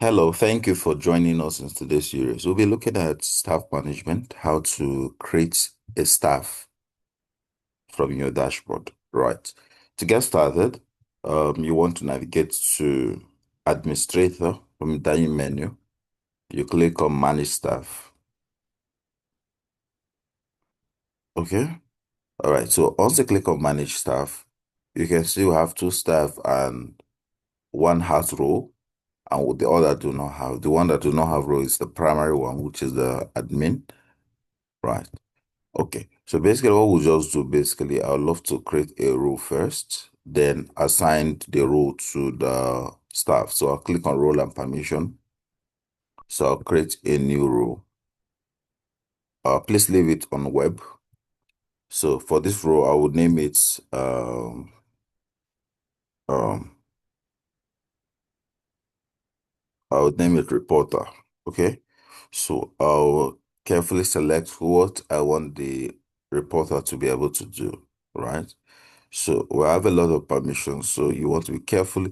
Hello, thank you for joining us in today's series. We'll be looking at staff management, how to create a staff from your dashboard. Right. To get started, you want to navigate to Administrator from the dining menu. You click on Manage Staff. Okay. All right. So once you click on Manage Staff, you can see we have two staff and one has role, and with the other do not have. The one that do not have role is the primary one, which is the admin. Right. Okay, so basically what we'll just do, basically, I'd love to create a role first, then assign the role to the staff. So I'll click on role and permission. So I'll create a new role. Please leave it on web. So for this role, I would name it um I would name it reporter. Okay. So I'll carefully select what I want the reporter to be able to do, right? So we have a lot of permissions, so you want to be careful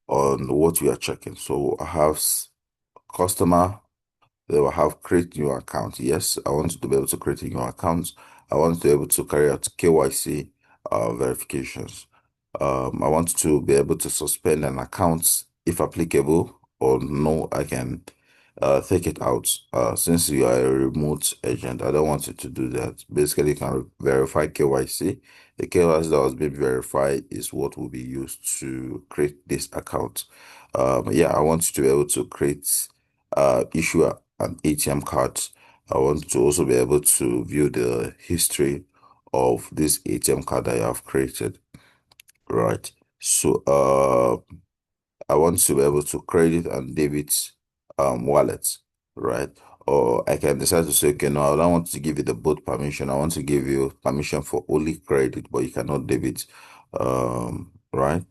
on what we are checking. So I have customer, they will have create new account. Yes, I want to be able to create a new account. I want to be able to carry out KYC verifications. I want to be able to suspend an account if applicable, or no, I can take it out. Since you are a remote agent, I don't want you to do that. Basically, you can verify KYC. The KYC that was being verified is what will be used to create this account. Yeah, I want you to be able to create, issue an ATM card. I want to also be able to view the history of this ATM card that I have created. Right. So, I want to be able to credit and debit wallets, right? Or I can decide to say, okay, no, I don't want to give you the both permission. I want to give you permission for only credit, but you cannot debit. Right?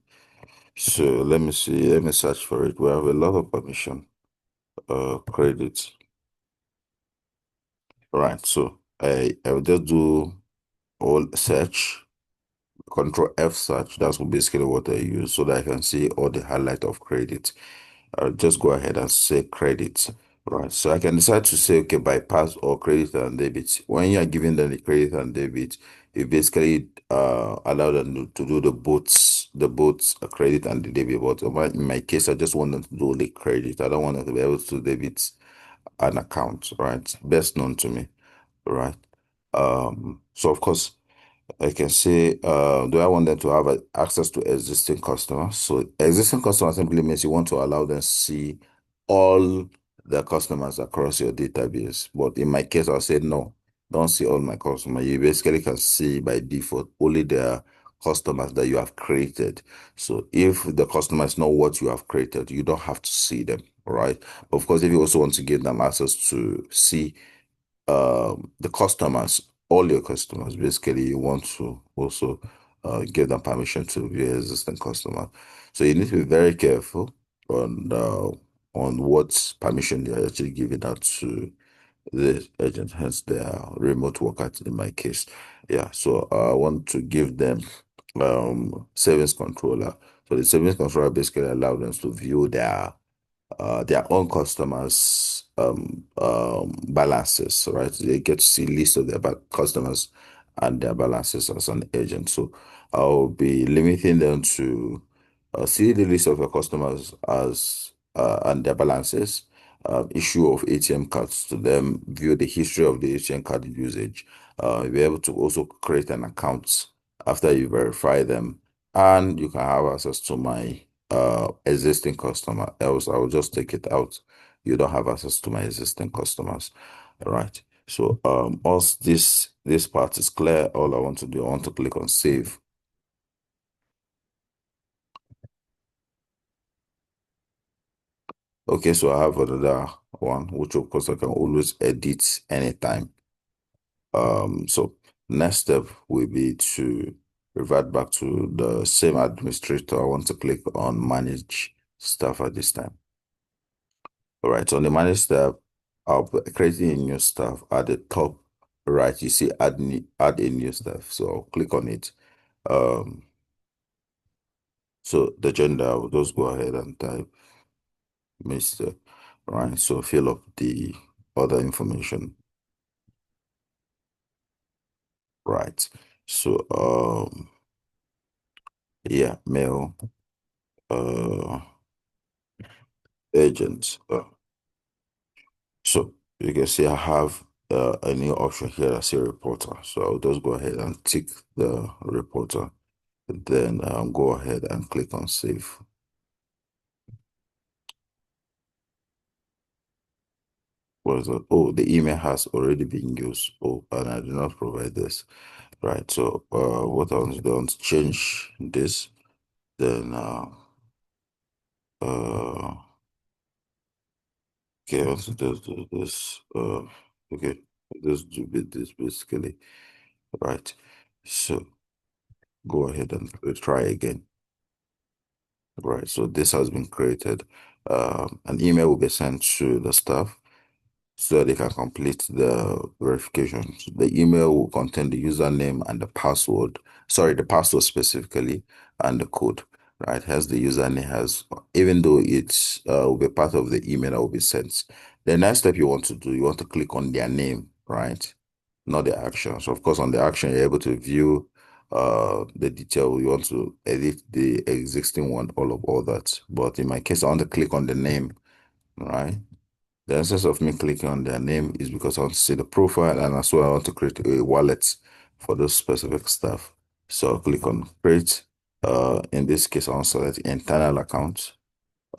So let me see, let me search for it. We have a lot of permission. Credit. Right. So I will just do all search. Control F search. That's basically what I use so that I can see all the highlight of credit. I'll just go ahead and say credit. Right. So I can decide to say, okay, bypass or credit and debit. When you are giving them the credit and debit, you basically allow them to do the both credit and the debit. But in my case, I just want them to do only credit. I don't want them to be able to debit an account, right? Best known to me, right? So of course, I can say, do I want them to have access to existing customers? So existing customers simply means you want to allow them to see all the customers across your database. But in my case, I'll say no, don't see all my customers. You basically can see by default only the customers that you have created. So if the customer is not what you have created, you don't have to see them, right? Of course, if you also want to give them access to see the customers, all your customers, basically, you want to also give them permission to view existing customers. So you need to be very careful on what permission you're actually giving out to the agent, hence their remote workers in my case. Yeah, so I want to give them savings controller. So the savings controller basically allows them to view their own customers balances, right? They get to see list of their customers and their balances as an agent. So I'll be limiting them to see the list of your customers as and their balances, issue of ATM cards to them, view the history of the ATM card usage, be able to also create an account after you verify them, and you can have access to my existing customer. Else, I will just take it out. You don't have access to my existing customers, right? So, once this part is clear, all I want to do, I want to click on save. Okay, so I have another one, which of course I can always edit anytime. So next step will be to revert back to the same administrator. I want to click on manage staff at this time. All right, so on the manage tab, I'll be creating a new staff at the top right. You see add a new staff. So I'll click on it. Um, so the gender, I'll just go ahead and type Mr. Right. So fill up the other information. Right. So yeah, mail uh agent. So you can see I have a new option here that says reporter. So I'll just go ahead and tick the reporter. Then go ahead and click on save. What is it? Oh, the email has already been used. Oh, and I did not provide this. Right. So what I want to do, I want to change this. Then uh okay, I want to just do this. Okay, just do this basically. Right. So go ahead and try again. Right, so this has been created. An email will be sent to the staff so they can complete the verification. So the email will contain the username and the password, sorry, the password specifically, and the code. Right, has the username has, even though it's will be part of the email that will be sent. The next step you want to do, you want to click on their name, right? Not the action. So of course, on the action, you're able to view the detail. You want to edit the existing one, all that. But in my case, I want to click on the name, right? The essence of me clicking on their name is because I want to see the profile, and as well I want to create a wallet for those specific stuff. So I'll click on create. In this case, I want to select internal account.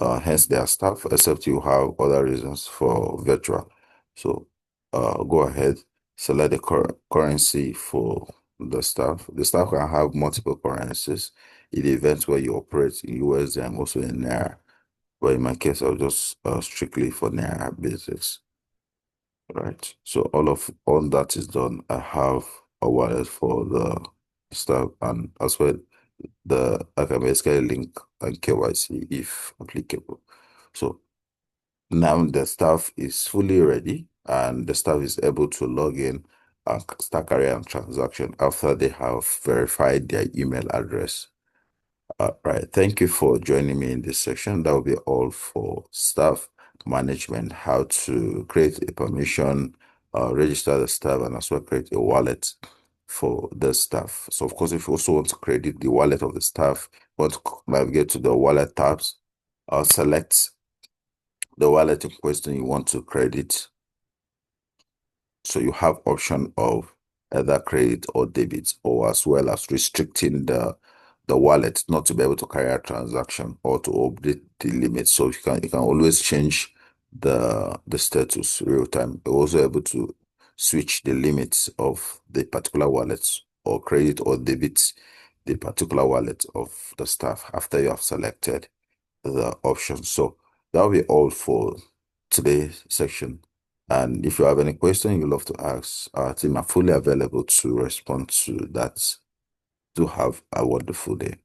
Hence their staff, except you have other reasons for virtual. So go ahead, select the currency for the staff. The staff can have multiple currencies in the event where you operate in USD and also in Naira. But in my case, I'll just strictly for Naira basis. Right. So all that is done. I have a wallet for the staff and as well I can basically link and KYC if applicable. So now the staff is fully ready and the staff is able to log in and start carrying out transaction after they have verified their email address. All right. Thank you for joining me in this section. That will be all for staff management, how to create a permission, register the staff, and as well create a wallet for the staff. So, of course, if you also want to credit the wallet of the staff, want to navigate to the wallet tabs, select the wallet in question you want to credit. So you have option of either credit or debit, or as well as restricting the wallet not to be able to carry a transaction or to update the limit. So you can always change the status real time. You're also able to switch the limits of the particular wallets or credit or debit the particular wallet of the staff after you have selected the options. So that'll be all for today's section. And if you have any question you love to ask, our team are fully available to respond to that. Do have a wonderful day.